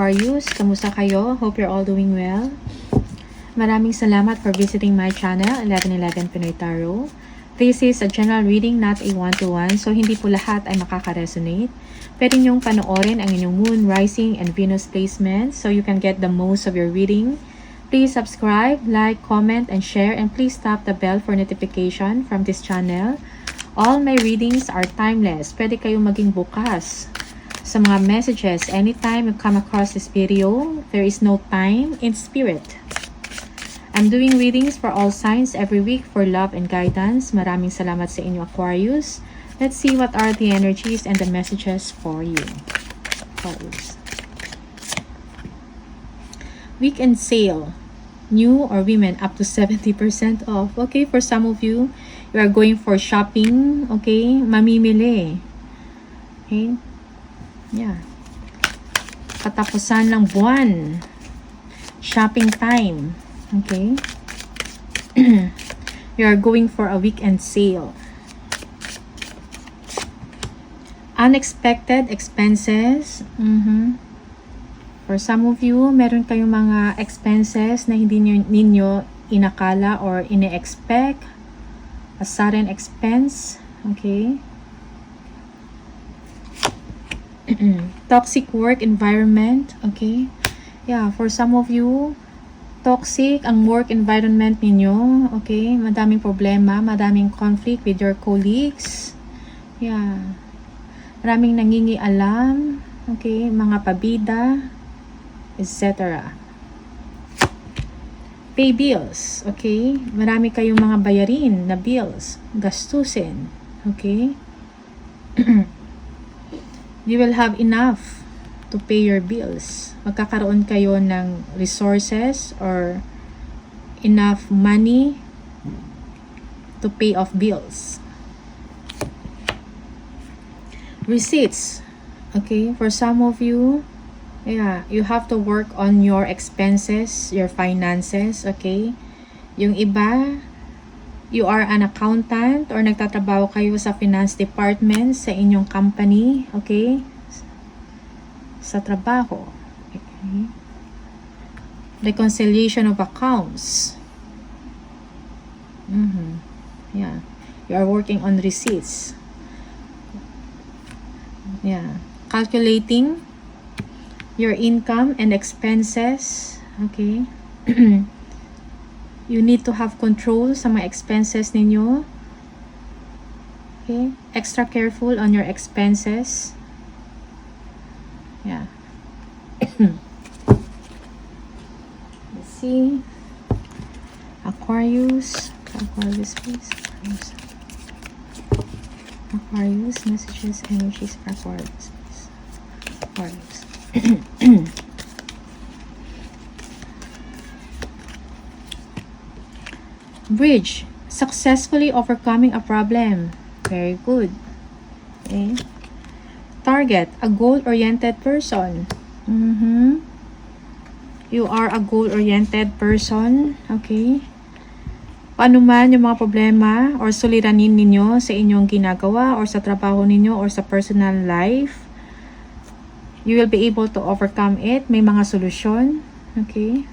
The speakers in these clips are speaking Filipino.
Aquarius, kamusta kayo? Hope you're all doing well. Maraming salamat for visiting my channel, 1111 Pinoy Tarot. This is a general reading, not a one-to-one, so hindi po lahat ay makaka-resonate. Pwede niyong panoorin ang inyong Moon, Rising, and Venus placement so you can get the most of your reading. Please subscribe, like, comment, and share, and please tap the bell for notification from this channel. All my readings are timeless. Pwede kayong maging bukas sa mga messages anytime you come across this video. There is no time in spirit. I'm doing readings for all signs every week for love and guidance. Maraming salamat sa inyo, Aquarius. Let's see what are the energies and the messages for you, Aquarius. Weekend sale. New or women up to 70% off. Okay, for some of you, you are going for shopping. Okay, mamimili. Okay. Yeah. Katapusan ng buwan. Shopping time. Okay. You are going for a weekend sale. Unexpected expenses. For some of you, meron kayong mga expenses na hindi ninyo inakala or ine-expect. A sudden expense. Okay. Toxic work environment. Okay. Yeah, for some of you, toxic ang work environment ninyo. Okay. Madaming problema, madaming conflict with your colleagues. Yeah. Maraming nangingialam. Okay. Mga pabida, etc. Pay bills. Okay. Marami kayong mga bayarin na bills. Gastusin. Okay. You will have enough to pay your bills. Magkakaroon kayo ng resources or enough money to pay off bills. Receipts. Okay, for some of you, yeah, you have to work on your expenses, your finances, okay? Yung iba, you are an accountant or nagtatrabaho kayo sa finance department sa inyong company, okay? Sa trabaho. Okay. Reconciliation of accounts. Yeah. You are working on receipts. Yeah. Calculating your income and expenses, okay? You need to have control sa mga expenses ninyo. Okay? Extra careful on your expenses. Yeah. Let's see. Aquarius. Aquarius, please. Aquarius, messages, energies for Aquarius, please. Aquarius. Bridge, successfully overcoming a problem. Very good. Okay. Target, a goal-oriented person. You are a goal-oriented person. Okay. Paano man yung mga problema or suliranin ninyo sa inyong ginagawa or sa trabaho ninyo or sa personal life, you will be able to overcome it. May mga solusyon. Okay.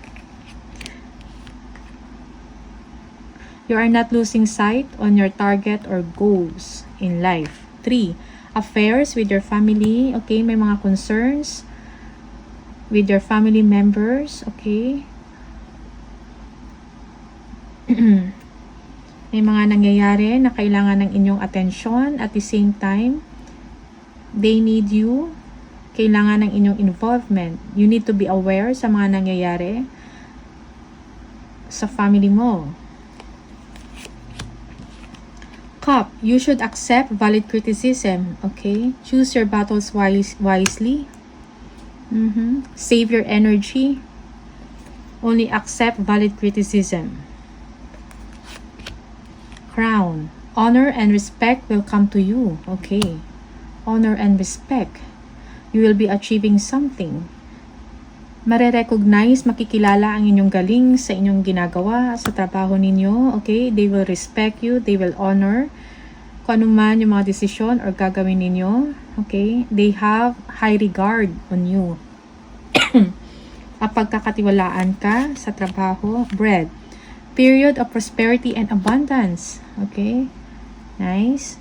You are not losing sight on your target or goals in life. 3. Affairs with your family. Okay, may mga concerns with your family members. Okay. May mga nangyayari na kailangan ng inyong atensyon. At the same time, they need you. Kailangan ng inyong involvement. You need to be aware sa mga nangyayari sa family mo. Cup, you should accept valid criticism. Okay? Choose your battles wisely. Save your energy. Only accept valid criticism. Crown, honor and respect will come to you. Okay? Honor and respect. You will be achieving something. Mare-recognize, makikilala ang inyong galing sa inyong ginagawa, sa trabaho ninyo. Okay? They will respect you. They will honor kung ano man yung mga desisyon or gagawin ninyo. Okay? They have high regard on you. Pagkakatiwalaan ka sa trabaho. Bread. Period of prosperity and abundance. Okay? Nice.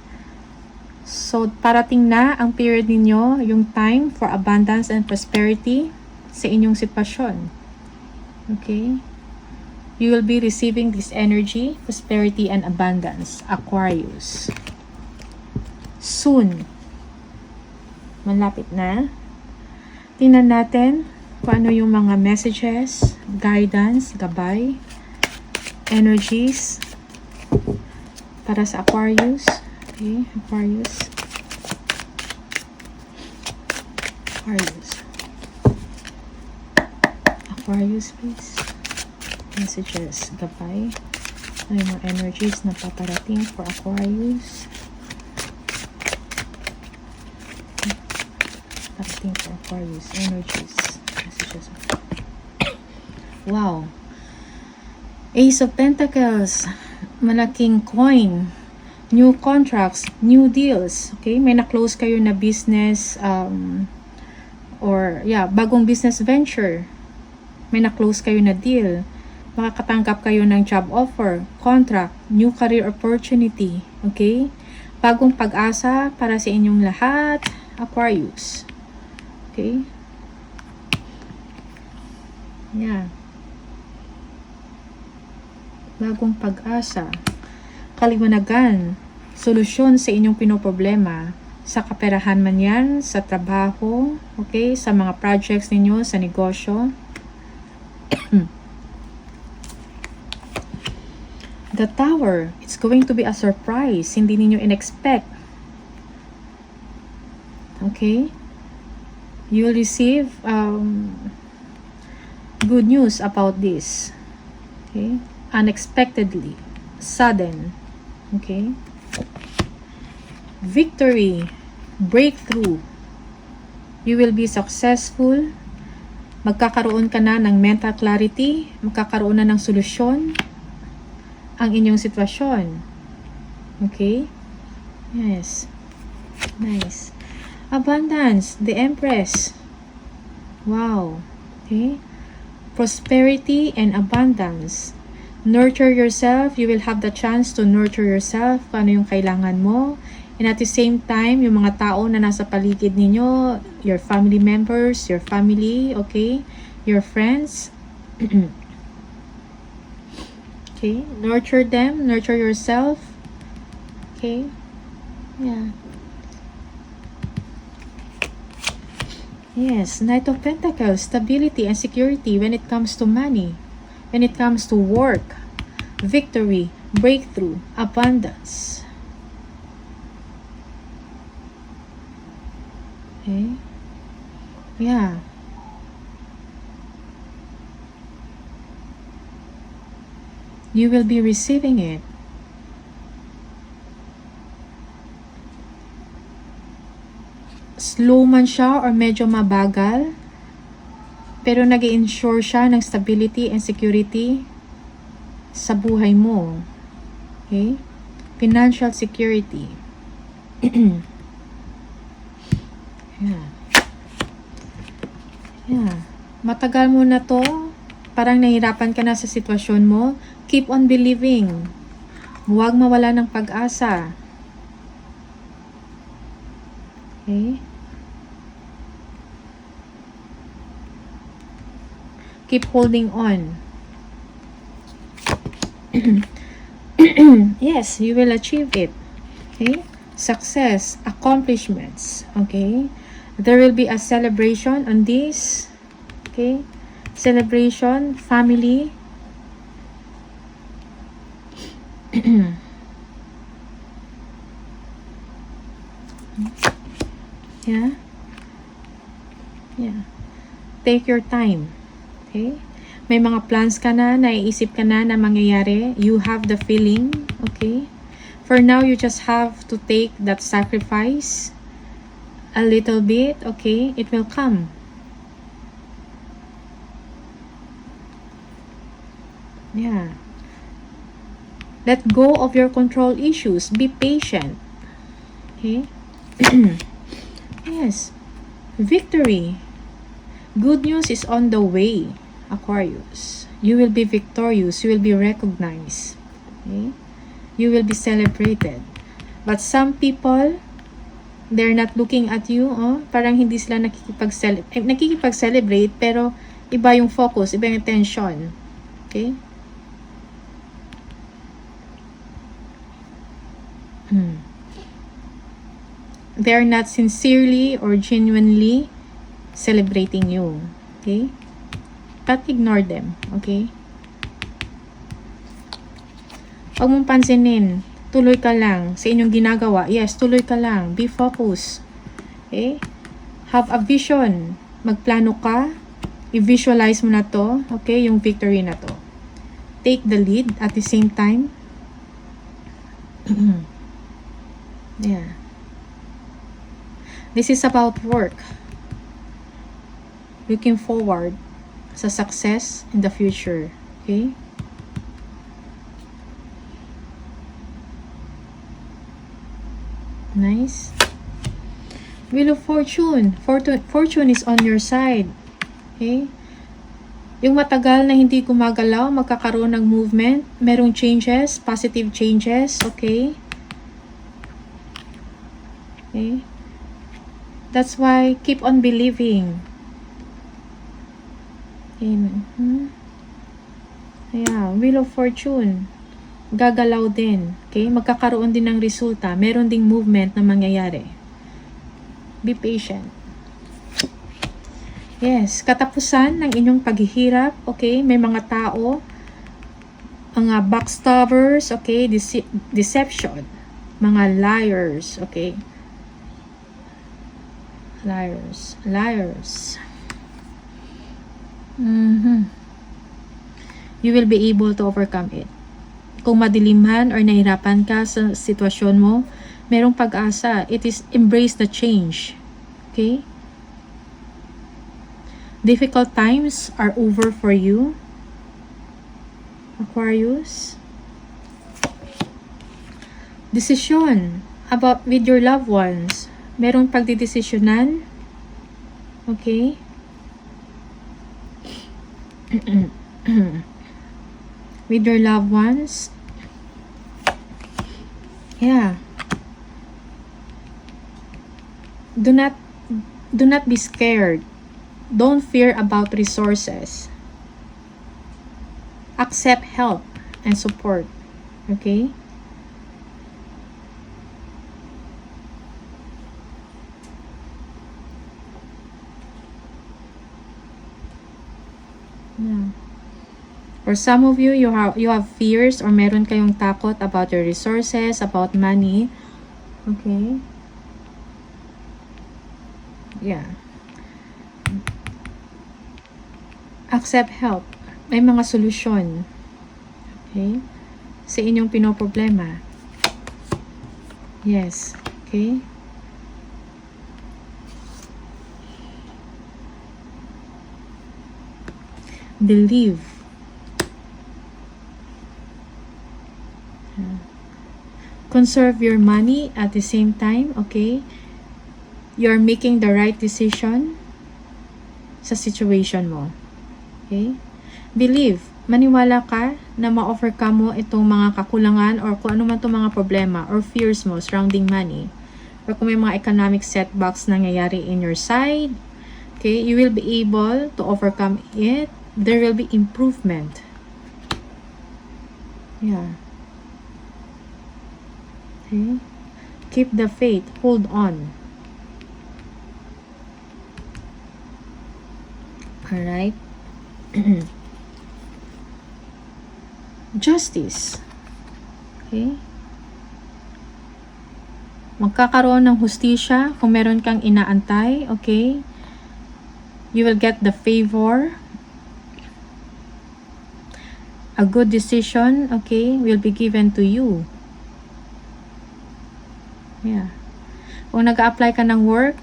So, parating na ang period ninyo, yung time for abundance and prosperity sa inyong sitwasyon. Okay? You will be receiving this energy, prosperity and abundance. Aquarius. Soon. Malapit na. Tingnan natin kung ano yung mga messages, guidance, gabay, energies para sa Aquarius. Okay, Aquarius. Aquarius, please. Messages, gabay. Ano yung mga energies na paparating for Aquarius? Parating for Aquarius, energies, messages. Wow. Ace of Pentacles. Malaking coin. New contracts, new deals. Okay, may na-close kayo na business bagong business venture. May na-close kayo na deal. Makakatanggap kayo ng job offer, contract, new career opportunity. Okay? Bagong pag-asa para sa inyong lahat, Aquarius. Okay? Yeah. Bagong pag-asa. Kaliwanagan, solusyon sa inyong pinoproblema, sa kaperahan man yan, sa trabaho, okay, sa mga projects ninyo, sa negosyo. The Tower, it's going to be a surprise, hindi ninyo in-expect. Okay? You will receive good news about this. Okay? Unexpectedly, sudden. Okay? Victory, breakthrough. You will be successful. Magkakaroon ka na ng mental clarity. Magkakaroon na ng solusyon ang inyong sitwasyon. Okay? Yes. Nice. Abundance, the Empress. Wow. Okay? Prosperity and abundance. Nurture yourself. You will have the chance to nurture yourself. Kung ano yung kailangan mo. And at the same time, yung mga tao na nasa paligid ninyo, your family members, your family, okay? Your friends. Okay? Nurture them. Nurture yourself. Okay? Yeah. Yes. Knight of Pentacles. Stability and security when it comes to money. When it comes to work, victory, breakthrough, abundance. Okay? Yeah. You will be receiving it. Slow man siya or medyo mabagal, pero nag-i-ensure siya ng stability and security sa buhay mo. Okay? Financial security. Yeah. Yeah. Matagal mo na to. Parang nahirapan ka na sa sitwasyon mo. Keep on believing. Huwag mawala ng pag-asa. Okay? Keep holding on. Yes, you will achieve it. Okay? Success, accomplishments. Okay? There will be a celebration on this. Okay? Celebration, family. Yeah? Yeah. Take your time. Okay? May mga plans ka na, naiisip ka na mangyayari. You have the feeling. Okay? For now, you just have to take that sacrifice a little bit. Okay? It will come. Yeah. Let go of your control issues. Be patient. Okay? Yes. Victory. Good news is on the way, Aquarius. You will be victorious. You will be recognized. Okay? You will be celebrated. But some people, they're not looking at you. Oh? Parang hindi sila nakikipag-celebrate, pero iba yung focus, iba yung attention. Okay? They're not sincerely or genuinely celebrating you. Okay? But ignore them. Okay? Huwag mong pansinin. Tuloy ka lang sa inyong ginagawa. Yes, tuloy ka lang. Be focused. Okay? Have a vision. Magplano ka. I-visualize mo na to. Okay? Yung victory na to. Take the lead at the same time. Yeah. This is about work. Looking forward sa success in the future. Okay? Nice. Wheel of Fortune. Fortune is on your side. Okay? Yung matagal na hindi gumagalaw, magkakaroon ng movement. Merong changes, positive changes. Okay? Okay? That's why keep on believing. Amen. Yeah, Wheel of Fortune. Gagalaw din. Okay? Magkakaroon din ng resulta. Meron ding movement na mangyayari. Be patient. Yes, katapusan ng inyong paghihirap. Okay? May mga tao, mga backstabbers, okay? Deception. Mga liars, okay? Liars. You will be able to overcome it. Kung madilim man or nahirapan ka sa sitwasyon mo, merong pag-asa. It is embrace the change. Okay? Difficult times are over for you, Aquarius. Decision about with your loved ones. Merong pagdidesisyonan. Okay? With your loved ones. Yeah. Do not be scared. Don't fear about resources. Accept help and support. Okay? Yeah. For some of you, you have fears or meron kayong takot about your resources, about money. Okay? Yeah. Accept help. May mga solusyon. Okay? Sa inyong pinoproblema. Yes. Okay? Believe. Conserve your money at the same time, okay? You're making the right decision sa situation mo. Okay? Believe. Maniwala ka na ma-overcome mo itong mga kakulangan or kung ano man itong mga problema or fears mo surrounding money. Or kung may mga economic setbacks na nangyayari in your side, okay? You will be able to overcome it. There will be improvement. Yeah. Okay? Keep the faith. Hold on. Alright? Justice. Okay? Magkakaroon ng hustisya kung meron kang inaantay. Okay? You will get the favor. A good decision, okay, will be given to you. Yeah. Kung nag-a-apply ka ng work,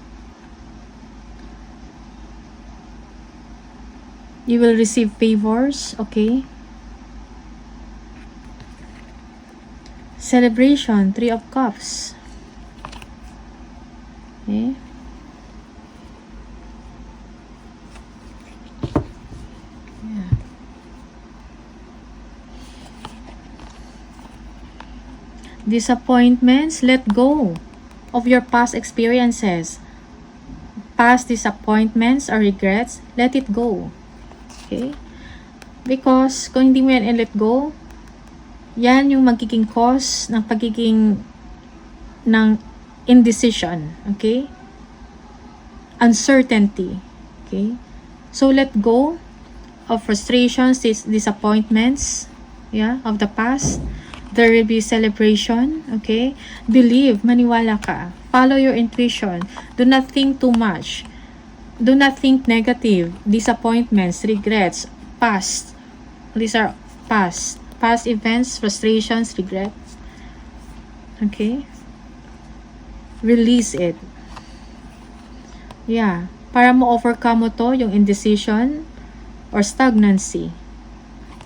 you will receive favors, okay? Celebration, 3 of Cups. Okay? Disappointments, let go of your past experiences. Past disappointments or regrets, let it go. Okay? Because kung hindi mo yan let go, yan yung magiging cause ng pagiging ng indecision. Okay? Uncertainty. Okay? So let go of frustrations, disappointments, yeah, of the past. There will be celebration, okay? Believe, maniwala ka. Follow your intuition. Do not think too much. Do not think negative. Disappointments, regrets, past. These are past. Past events, frustrations, regrets. Okay? Release it. Yeah. Para mo overcome mo to, yung indecision or stagnancy.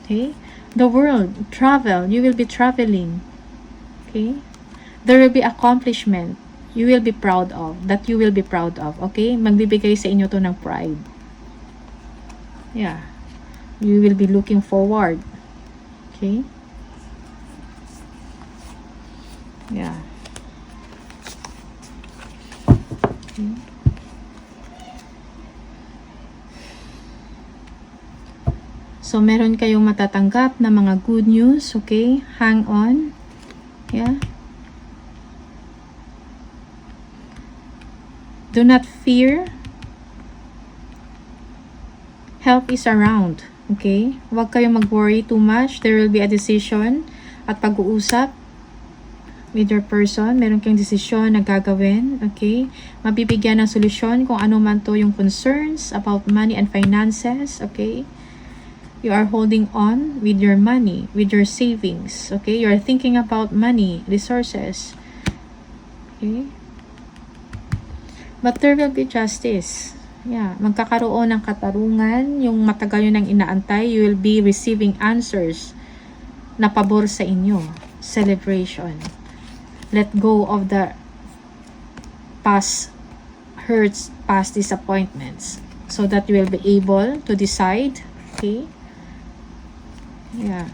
Okay? The world, travel, you will be traveling. Okay? There will be accomplishment you will be proud of, that you will be proud of. Okay? Magbibigay sa inyo to ng pride. Yeah. You will be looking forward. Okay? Yeah. Okay. So, meron kayong matatanggap na mga good news, okay? Hang on. Yeah. Do not fear. Help is around, okay? Huwag kayong mag-worry too much. There will be a decision at pag-uusap with your person. Meron kayong desisyon na gagawin, okay? Mabibigyan ng solusyon kung ano man to yung concerns about money and finances, okay? You are holding on with your money, with your savings. Okay? You are thinking about money, resources. Okay? But there will be justice. Yeah. Magkakaroon ng katarungan. Yung matagal yun ang inaantay, you will be receiving answers na pabor sa inyo. Celebration. Let go of the past hurts, past disappointments. So that you will be able to decide. Okay? Yeah.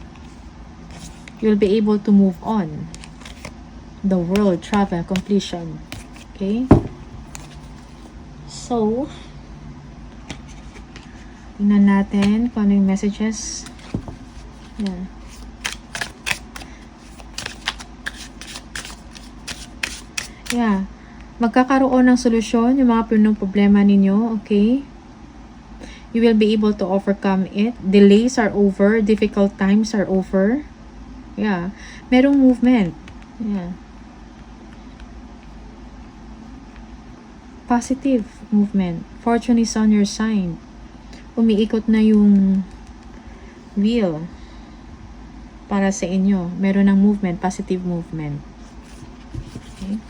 You'll be able to move on. The world, travel, completion. Okay? So, tingnan natin kung ano yung messages. Yeah. Yeah. Magkakaroon ng solusyon yung mga pinong problema ninyo. Okay? You will be able to overcome it. Delays are over. Difficult times are over. Yeah. Merong movement. Yeah. Positive movement. Fortune is on your side. Umiikot na yung wheel para sa inyo. Meron ng movement. Positive movement. Okay.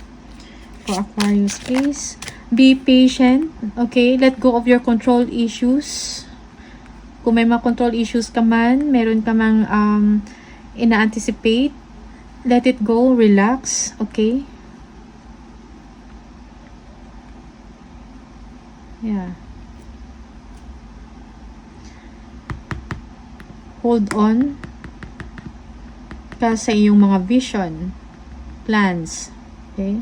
For Aquarius, please. Be patient, okay? Let go of your control issues. Kung may mga control issues ka man, meron ka mang ina-anticipate, let it go, relax, okay? Yeah. Hold on ka sa iyong mga vision, plans, okay?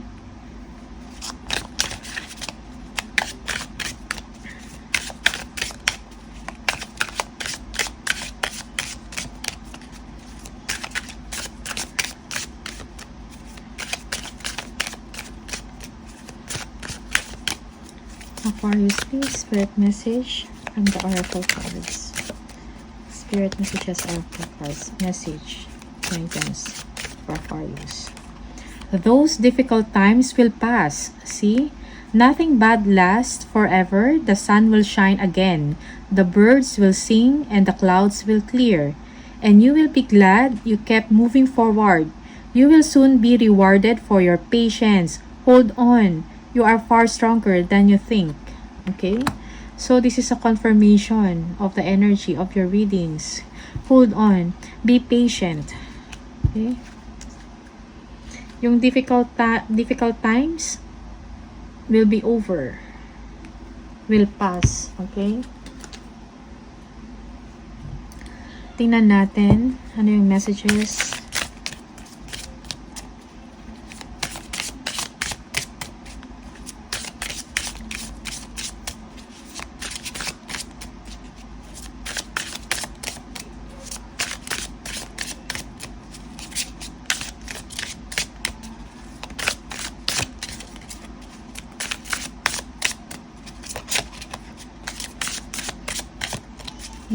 Aquarius, please, spirit message from the oracle cards. Spirit messages, oracle cards, message, guidance for Aquarius. Those difficult times will pass. See, nothing bad lasts forever. The sun will shine again. The birds will sing and the clouds will clear. And you will be glad you kept moving forward. You will soon be rewarded for your patience. Hold on. You are far stronger than you think. Okay? So, this is a confirmation of the energy of your readings. Hold on. Be patient. Okay? Yung difficult times will be over. Will pass. Okay? Tingnan natin ano yung messages.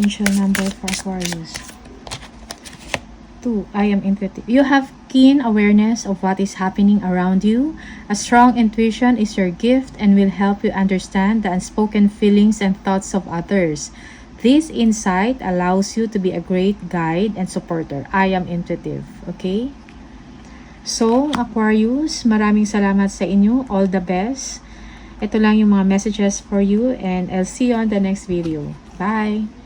Angel number for Aquarius. 2. I am intuitive. You have keen awareness of what is happening around you. A strong intuition is your gift and will help you understand the unspoken feelings and thoughts of others. This insight allows you to be a great guide and supporter. I am intuitive. Okay? So, Aquarius, maraming salamat sa inyo. All the best. Ito lang yung mga messages for you and I'll see you on the next video. Bye!